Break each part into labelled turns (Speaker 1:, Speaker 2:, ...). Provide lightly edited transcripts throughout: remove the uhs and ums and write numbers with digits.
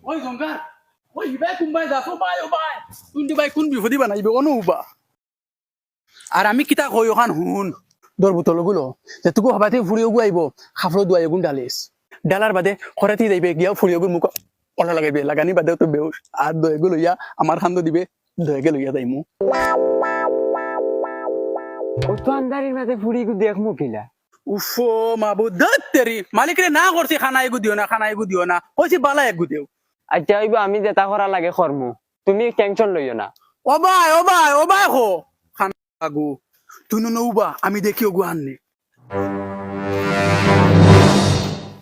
Speaker 1: ওই জঙ্গার ওই ইবাই কুম্বাই যা ও ভাই তুই ভাই কোন বিপদি বানাইবে অনুবা আর আমি কিতা কই ওখান হুন দর বোতলগুলো যে তুকু হবাতে ফুরিও গু আইব খাফড়ো দুয়াই গুণ ডালিস ডালার বাদে খরাতি যাইবে গিয়া ফুরিও গু মুখ অলা লাগাইবে লাগানি বাদে তো বেউস আর দয়েগুলো ইয়া আমার খান্দ দিবে দয়েগে লইয়া যাইমু
Speaker 2: ও তো আন্দারির মাঝে ফুড়ি গু দেখমু কিলা
Speaker 1: উফো মাবুদ দত তেরি মালিকরে না করছি খানা এগু দিও না কইছি বালা এগু দিও
Speaker 2: আচ্ছা হইব আমি যেটা করা লাগে করমু তুমি টেনশন লইও না
Speaker 1: ও ভাই হো খানা আগু তুই নৌবা আমি দেখি ওগু আননি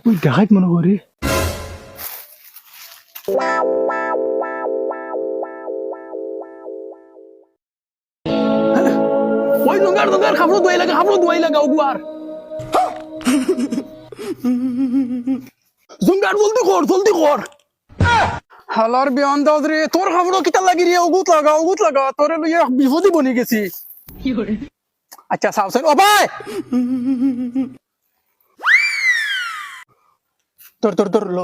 Speaker 1: তুই দেখাইত মনে করি ওই দোকার খাবড়ো দুয়াই লাগা ওগু আর জুঙ্গার জলদি কর হালার বিয়ান দাও রে তোর খাবড়ো কিতা লাগি রে ওগুত লাগা তোরে লইয়া বিপদি বনি গেছি কি করে আচ্ছা সাউসেন ও ভাই তোর লো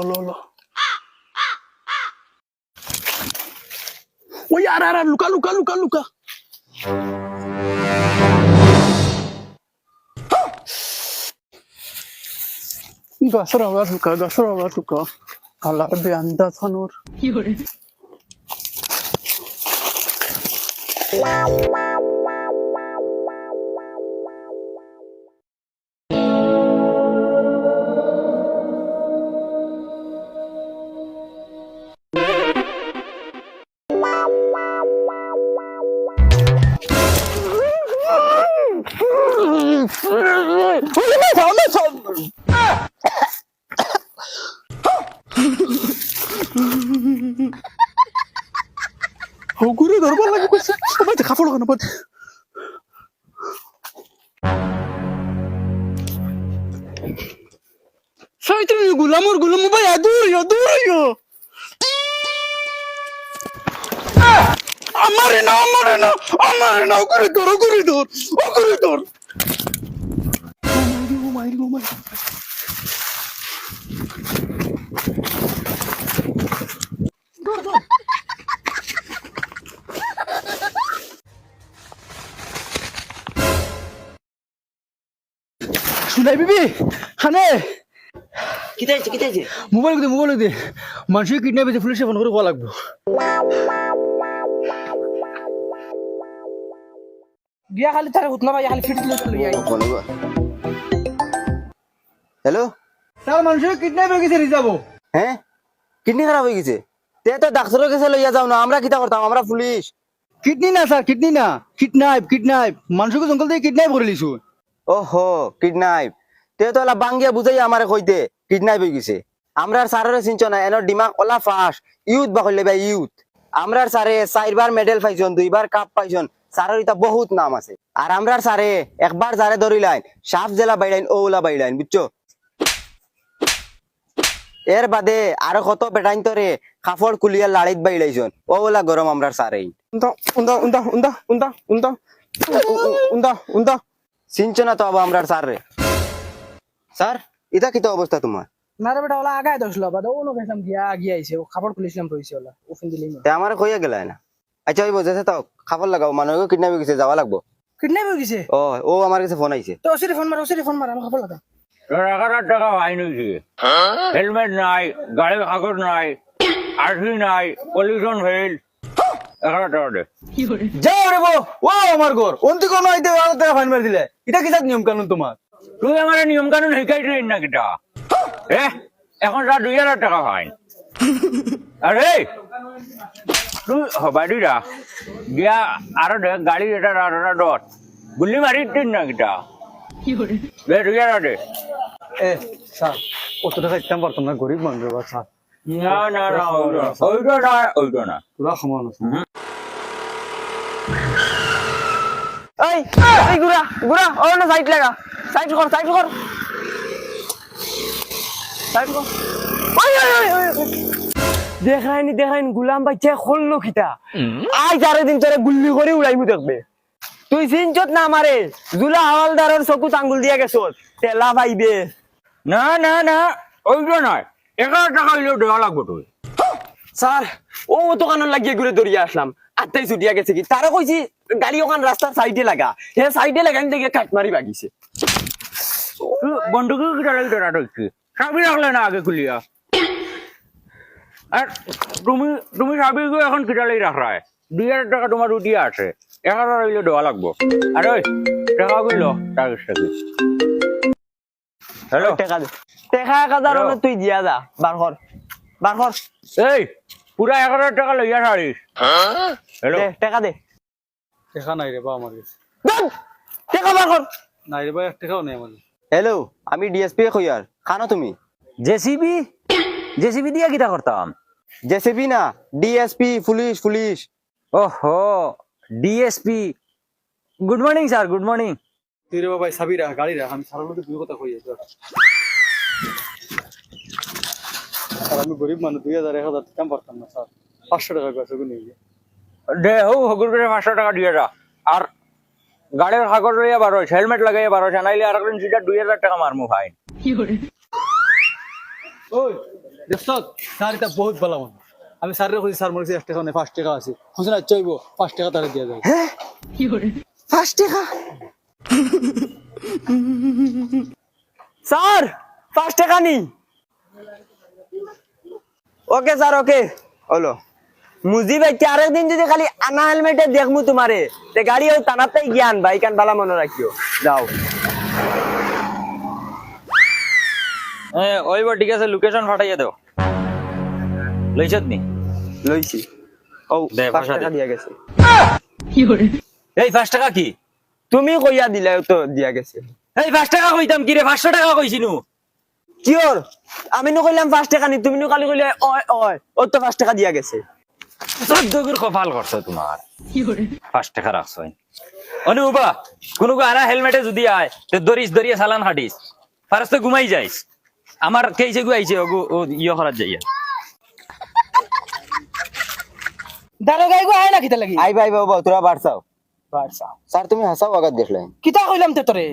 Speaker 1: ওই আর লুকা গাছর আওয়াজ লুকা হালার বিয়ান দা থানোর কি করে ঘুরে ধরবার লাগে কইছে সবাই খাফড় কেন বাদ শয়তান গুলাম ভাই দূর আমারে না করে ধর ও মাইরি শুনাই বিবি খানে
Speaker 2: কিতাইছে
Speaker 1: মোবাইল দে মানুষের কিডন্যাপ হয়েছে পুলিশে ফোন করে কোয়া লাগবো গিয়া খালি তারে হুতনা ভাই খালি ফিট লইয়া
Speaker 3: হ্যালো
Speaker 1: তার মানুষের কিডন্যাপ হয়ে গেছে রিজাবো
Speaker 3: হ্যাঁ কিডনি খারাপ হয়ে গেছে তে তো ডাক্তারের কাছে লইয়া যাও না আমরা কিতা করতাম আমরা পুলিশ
Speaker 1: কিডনি না স্যার কিডন্যাপ মানুষকে জঙ্গল থেকে কিডন্যাপ করে লিছু
Speaker 3: ওহো কিডন্যাপ তে তো এলা বাঙ্গিয়া বুঝাই আমারে কইতে কিডন্যাপ হয়ে গেছে আমরার স্যারের চিনছ না এনর দিমাগ ওলা ফাঁস ইউথ বা কইলে ভাই ইউথ আমরার স্যারে 4বার মেডেল পাইছন 2বার কাপ পাইছন স্যারের এটা বহুত নাম আছে আর আমরার স্যারে একবার যারে ধরিলাইন সাফ জেলা বাইলাইন ওলা বাইলাইন বুঝছো এর বাদে আরো কত বেটাইন তরে কাপড় কুলিয়া লাড়িত বাইলাইছন ওলা গরম আমরার স্যারেই চিনছ না তো আবার আমরার স্যার রে স্যার এটা কি তো অবস্থা তোমার
Speaker 1: না রে বেটা ওলা আগায় দছলো বাদ ও লোক একদম গিয়া আইছে ও খাবার খুলিছিলাম রইছে ওলা ওফিন দিলি
Speaker 3: তে আমারে কইয়া গেলাই না আচ্ছা ওই বুঝেছে তো খাবার লাগাও মানুষকে কিডন্যাপ হয়ে গেছে যাওয়া লাগবো
Speaker 1: কিডন্যাপ হয়ে গেছে
Speaker 3: ও আমার কাছে ফোন আইছে
Speaker 1: তো ওসিরে ফোন মার আমার খবর লাগা
Speaker 4: 1,000 টাকা ফাইন হয়েছে হেলমেট নাই গাড়ির কাগজ নাই আরসি নাই পলিউশন ফেল 1,000 টাকা দে
Speaker 1: যাও রে ও আমার ঘর অন্তি কোন আইতে টাকা ফাইন মার দিলে এটা কি নিয়ম কানুন তোমার
Speaker 4: তুই আমার নিয়ম কানুন শিখাইছিস না কিটা এখন যা 2,000 টাকা ফাইন আরে তুই হবাড়ি রা গিয়া আরো গাড়ি এটা ডট গুলি মারি দিন না কিটা দে 2,000 দে
Speaker 1: এ স্যার কত টাকা ইনকাম করতাম না গরিব মানুষ বা স্যার
Speaker 4: না ওইটা না
Speaker 1: পুরা সমান আছে
Speaker 2: এই গুড়া ও না সাইড কর দেখাইনি গুলাম বাচ্চা খোললো খিতা আই 4 দিন তোরে গুল্লি করে উড়াইমু দেখবে তুই চিনচত না আমারে জুলা হাওলদারের চকুত আঙ্গুল দিয়া গেছ তেলা পাইবে
Speaker 4: না ওইটা নয় 1,000 টাকা হইলেও দেওয়া লাগবে তুই
Speaker 2: স্যার ও দোকানের লাগিয়ে ঘুরে দৌড়িয়ে আসলাম আত্মাই ছুটিয়া গেছে কি তারা কইছি গাড়ি ওখান রাস্তার সাইডে লাগা হে সাইডে লাগান দেখে কাট মারি বাগিছে
Speaker 4: বন্ধুকে কিটা লাগি তোরা ঢুকছি চাবি রাখলে না আগে খুলিয়া আর তুমি তুমি চাবি এখন কিটা লাগি রাখ রায় 2,000 টাকা তোমার উঠিয়ে আছে 1,000 হইলে দেওয়া লাগবো আর ওই টাকা গুলো টাকা হ্যালো
Speaker 2: টাকা দে টাকা 1,000 তুই দিয়া যা বার কর
Speaker 4: এই পুরা 1,000 টাকা লইয়া সারিস হ্যালো
Speaker 2: দে টাকা দে
Speaker 1: দেখা নাই রে বা আমার কাছে
Speaker 2: দেন, টাকা বার কর
Speaker 1: নাই রে ভাই 1 টাকাও নেই আমার
Speaker 3: হ্যালো আমি ডিএসপি কইয়ার খানো তুমি
Speaker 4: জেসিবি দিয়া কিটা করতাম
Speaker 3: জেসিবি না ডিএসপি পুলিশ
Speaker 4: ওহো DSP good morning sir good morning
Speaker 1: তুই রে ভাই সাবি রাখ গাড়ি রাখ আমি সারার মধ্যে দুই কথা কই আর আমি গরিব মানুষ 2,000 1,000 কাম পারতাম না স্যার 500 টাকা কাছে গুনি
Speaker 4: দে হগুর করে 500 টাকা দিয়ে যা আর গাড়ির কাগজ লইয়া বারো হেলমেট লাগাইয়া বারো নাইলে আর একদিন সিধা 2,000 টাকা মারমু ভাই
Speaker 1: ওই দেখছ স্যার এটা বহুত ভালো মানুষ আমি স্যারের কইছি স্যার মনে 1 টাকা নেই 5 টাকা আছে হুজুর চাইবো 5 টাকা তারে দিয়া যায়
Speaker 2: 5 টাকা স্যার 5 টাকা নি ওকে স্যার ওকে
Speaker 3: হলো
Speaker 2: মুজি ভাই আরেকদিন যদি খালি আনা হেলমেটে দেখমু তোমারে তে গাড়ি ও টানাতেই জ্ঞান ভাই কান বালা মনে রাখিও যাও
Speaker 4: ওইবা ঠিক আছে লোকেশন ফাটাইয়া দাও লইছত নি
Speaker 2: লইছি ও
Speaker 4: দে,
Speaker 2: 5 টাকা
Speaker 4: দে।
Speaker 2: দিয়া গেছে
Speaker 4: এই 5 টাকা কি
Speaker 2: তুমি কইয়া দিলে তো দিয়া গেছে
Speaker 4: এই 5 টাকা কইতাম কি রে 500 টাকা কইছিনু
Speaker 2: কিওর আমি নো কইলাম 5 টাকা নি তুমি নো খালি কইলে ওই ওই ও তো 5 টাকা দিয়া গেছে
Speaker 4: সদ্যগুর কপাল করছো তোমার 5 টাকা রাখছো অনুবা কোনো আনা হেলমেটে যদি আয় তো দরিয়া চালান হাঁটিস ফারস্তে ঘুমাই যাইস আমার কেইছে গুয়াইছে ও ইয়ে করার যাইয়া
Speaker 5: দারো গাই গো আয় না কিতা লাগি
Speaker 3: আই ভাই বাবা তোরা বাড়ছাও
Speaker 5: বাড়ছা
Speaker 3: স্যার তুমি হাসাও আগাত দেখলেন
Speaker 5: কিতা কইলাম তে তোরে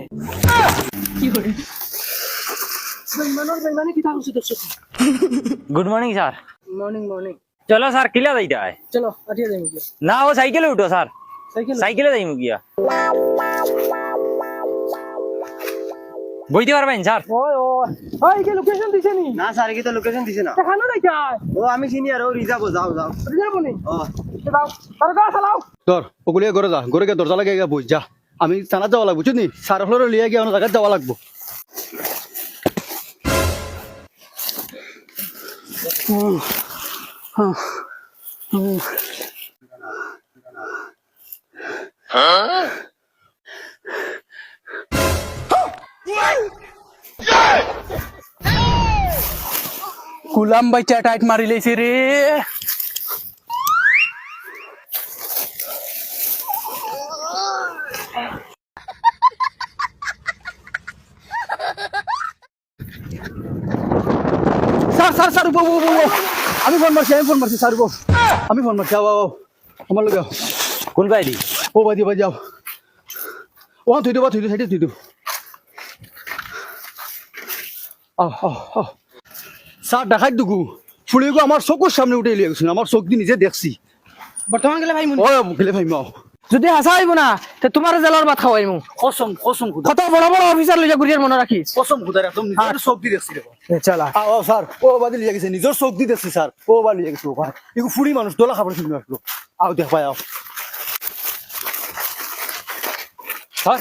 Speaker 5: কি করে বেইমানের বেইমানি কিতা কইছিস দর্শক
Speaker 4: গুড মর্নিং স্যার
Speaker 5: মর্নিং
Speaker 4: চলো স্যার কিলা যাইতে আয়
Speaker 5: চলো আটিয়া যাই মুকে
Speaker 4: না ও সাইকেলে উঠো স্যার
Speaker 5: সাইকেল
Speaker 4: সাইকেলে যাই মুগিয়া বইতে পারবেন স্যার
Speaker 5: ওই ওই কে লোকেশন দিছে নি
Speaker 3: না স্যার কি তো লোকেশন দিছে না
Speaker 5: দেখানো নাই কাই
Speaker 3: ও আমি সিনিয়র ও রিজার্ভ যাও
Speaker 5: রিজার্ভ নি
Speaker 3: ও
Speaker 5: দাও তার গা চালাও
Speaker 1: তোর ওগুলিয়া ঘরে যা ঘরে গিয়ে দরজা লাগিয়ে বই যা আমি থানা যাওয়া লাগবো বুঝলি স্যার হলো লিয়ে গিয়ে অন্য জায়গায় যাওয়া লাগবো গুলাম বাইচা টাইট মারি লেছে রে স্যার আমি ফোন মারছি স্যার আমি ফোন মারছি আও আমার লোক
Speaker 4: কোন বাইরি
Speaker 1: ও বাদি যাও ও তুই দেবো সাইডে তুই দেবো স্যার দেখাই দুগু ফুলিগু আমার চকুর সামনে উঠে লিয়ে গেছিল আমার চোখ দিয়ে নিজে দেখছি
Speaker 5: বর্তমান গেলে ভাই মুনি
Speaker 1: ও গেলে ভাই মাও
Speaker 5: যদি হাসা হইব না তে তোমার জেলার ভাত খাওয়াইমু
Speaker 1: কসম খুদা
Speaker 5: কত বড় বড় অফিসার লইয়া গুরিয়ার মনে রাখিস
Speaker 1: কসম খুদা একদম নিজের চোখ দিয়ে দেখছি দেখো
Speaker 5: চলা
Speaker 1: ও স্যার ও বাদি লিয়ে গেছে নিজের চোখ দিয়ে দেখছি স্যার ও বা লিয়ে গেছে ভাই এগু ফুড়ি মানুষ দোলা খাবার শুনে আসলো আও দেখ ভাই আও
Speaker 4: স্যার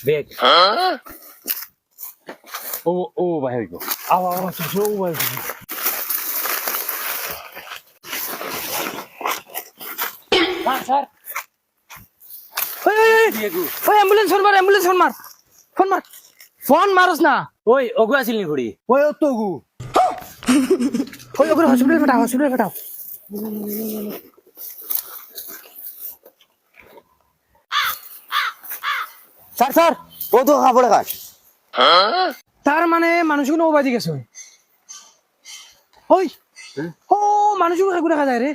Speaker 4: বেগ ও ভাই হইব
Speaker 1: আও ও ভাই
Speaker 5: স্যার ওই অ্যাম্বুলেন্স ফোন মার ফোন মারস না
Speaker 4: ওই অগু আছিল নি ঘড়ি
Speaker 1: ওই তো গু
Speaker 5: ওই ওগুলো হসপিটাল ফাটাও
Speaker 3: স্যার ও তো খাবড়ে খান
Speaker 5: তার মানে মানুষগুলো ওবাদি গেছে ওই ও মানুষগুলো ঘুরে দেখা যায় রে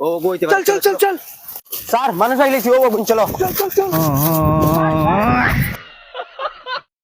Speaker 3: ও বইতে
Speaker 5: চল
Speaker 3: স্যার মানুষ আইলেছি ও চলো
Speaker 5: চল